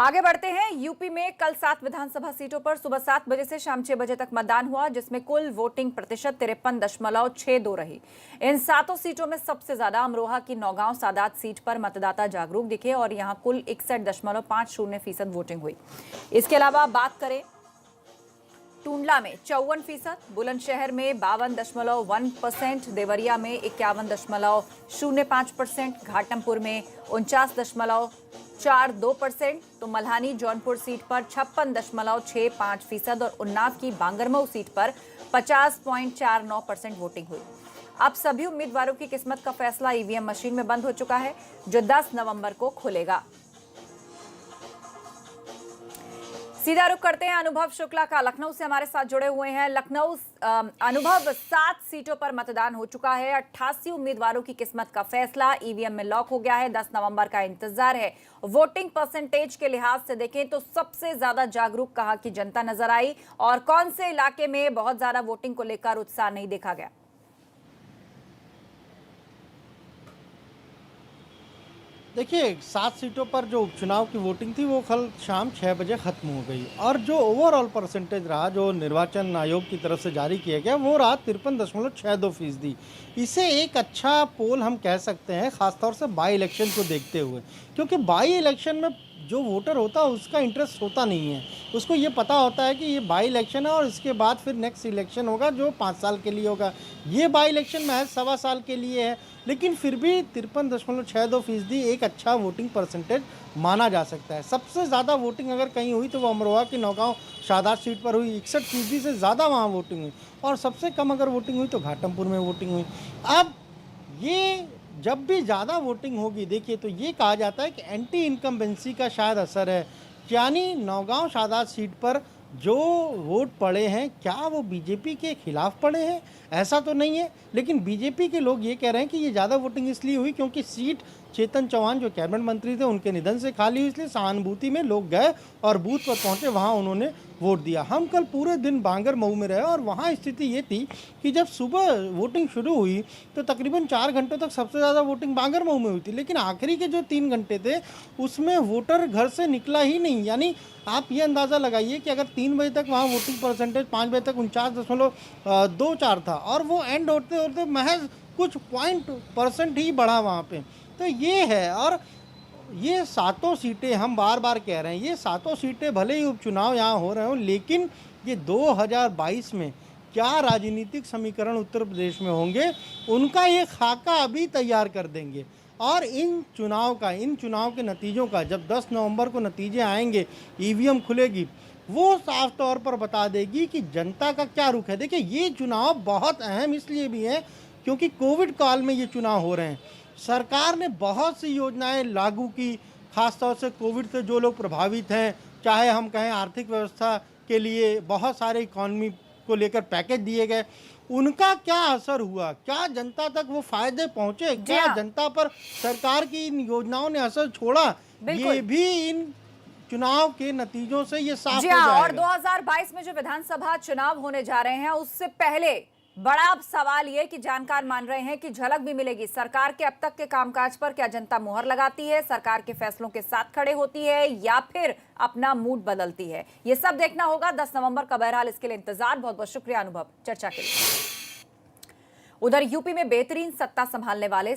आगे बढ़ते हैं। यूपी में कल 7 विधानसभा सीटों पर सुबह 7 बजे से शाम 6 बजे तक मतदान हुआ, जिसमें कुल वोटिंग प्रतिशत 53.62 रही। इन 7 सीटों में सबसे ज्यादा अमरोहा की नौगांव सादात सीट पर मतदाता जागरूक दिखे और यहां कुल 61.50% वोटिंग हुई। इसके अलावा बात करें टूंडला में 54%, बुलंदशहर में 52.1%, देवरिया में 51.05%, घाटमपुर में 49.42%, तो मल्हानी जौनपुर सीट पर 56.65% और उन्नाव की बांगरमऊ सीट पर 50.49% वोटिंग हुई। अब सभी उम्मीदवारों की किस्मत का फैसला ईवीएम मशीन में बंद हो चुका है, जो 10 नवंबर को खुलेगा। सीधा रुख करते हैं अनुभव शुक्ला का, लखनऊ से हमारे साथ जुड़े हुए हैं। लखनऊ अनुभव, 7 सीटों पर मतदान हो चुका है, 88 उम्मीदवारों की किस्मत का फैसला ईवीएम में लॉक हो गया है, 10 नवंबर का इंतजार है। वोटिंग परसेंटेज के लिहाज से देखें तो सबसे ज्यादा जागरूक कहां की जनता नजर आई और कौन से इलाके में बहुत ज्यादा वोटिंग को लेकर उत्साह नहीं देखा गया? देखिए, 7 सीटों पर जो उपचुनाव की वोटिंग थी वो कल शाम 6 बजे ख़त्म हो गई और जो ओवरऑल परसेंटेज रहा, जो निर्वाचन आयोग की तरफ से जारी किया गया, वो रहा 53.62%। इसे एक अच्छा पोल हम कह सकते हैं, ख़ासतौर से बाई इलेक्शन को देखते हुए, क्योंकि बाई इलेक्शन में जो वोटर होता है उसका इंटरेस्ट होता नहीं है। उसको ये पता होता है कि ये बाई इलेक्शन है और इसके बाद फिर नेक्स्ट इलेक्शन होगा जो 5 साल के लिए होगा। ये बाई इलेक्शन महज 1.25 साल के लिए है, लेकिन फिर भी 53.62% एक अच्छा वोटिंग परसेंटेज माना जा सकता है। सबसे ज़्यादा वोटिंग अगर कहीं हुई तो वो अमरोहा की नौगांव सादात सीट पर हुई, 61% से ज़्यादा वहाँ वोटिंग हुई, और सबसे कम अगर वोटिंग हुई तो घाटमपुर में वोटिंग हुई। अब ये जब भी ज़्यादा वोटिंग होगी, देखिए, तो ये कहा जाता है कि एंटी इनकम्बेंसी का शायद असर है, यानी नौगांव सादात सीट पर जो वोट पड़े हैं क्या वो बीजेपी के खिलाफ पड़े हैं? ऐसा तो नहीं है, लेकिन बीजेपी के लोग ये कह रहे हैं कि ये ज़्यादा वोटिंग इसलिए हुई क्योंकि सीट चेतन चौहान जो कैबिनेट मंत्री थे उनके निधन से खाली हुई, इसलिए सहानुभूति में लोग गए और बूथ पर पहुंचे, वहां उन्होंने वोट दिया। हम कल पूरे दिन बांगरमऊ में रहे और वहां स्थिति ये थी कि जब सुबह वोटिंग शुरू हुई तो तकरीबन 4 घंटों तक सबसे ज़्यादा वोटिंग बांगरमऊ में हुई थी, लेकिन आखिरी के जो 3 घंटे थे उसमें वोटर घर से निकला ही नहीं। यानी आप ये अंदाज़ा लगाइए कि अगर 3 बजे तक वहाँ वोटिंग परसेंटेज 5 बजे तक 49.24 था और वो एंड होते होते महज कुछ % ही बढ़ा वहाँ पे। तो ये है, और ये 7 सीटें हम बार बार कह रहे हैं, ये 7 सीटें भले ही उपचुनाव यहाँ हो रहे हो, लेकिन ये 2022 में क्या राजनीतिक समीकरण उत्तर प्रदेश में होंगे उनका ये खाका अभी तैयार कर देंगे। और इन चुनाव के नतीजों का जब 10 नवंबर को नतीजे आएंगे, ईवीएम खुलेगी, वो साफ तौर पर बता देगी कि जनता का क्या रुख है। देखिए, ये चुनाव बहुत अहम इसलिए भी है क्योंकि कोविड काल में ये चुनाव हो रहे हैं। सरकार ने बहुत सी योजनाएं लागू की, खासतौर से कोविड से जो लोग प्रभावित हैं, चाहे हम कहें आर्थिक व्यवस्था के लिए बहुत सारे इकॉनमी को लेकर पैकेज दिए गए, उनका क्या असर हुआ? क्या जनता तक वो फायदे पहुंचे? क्या जनता पर सरकार की इन योजनाओं ने असर छोड़ा? ये भी इन चुनाव के नतीजों से ये साफ हो जाएगा। और 2022 में जो विधानसभा चुनाव होने जा रहे हैं उससे पहले बड़ा सवाल यह कि जानकार मान रहे हैं कि झलक भी मिलेगी सरकार के अब तक के कामकाज पर। क्या जनता मुहर लगाती है, सरकार के फैसलों के साथ खड़े होती है, या फिर अपना मूड बदलती है? यह सब देखना होगा 10 नवंबर का। बहरहाल इसके लिए इंतजार। बहुत बहुत शुक्रिया अनुभव चर्चा के लिए। उधर यूपी में बेहतरीन सत्ता संभालने वाले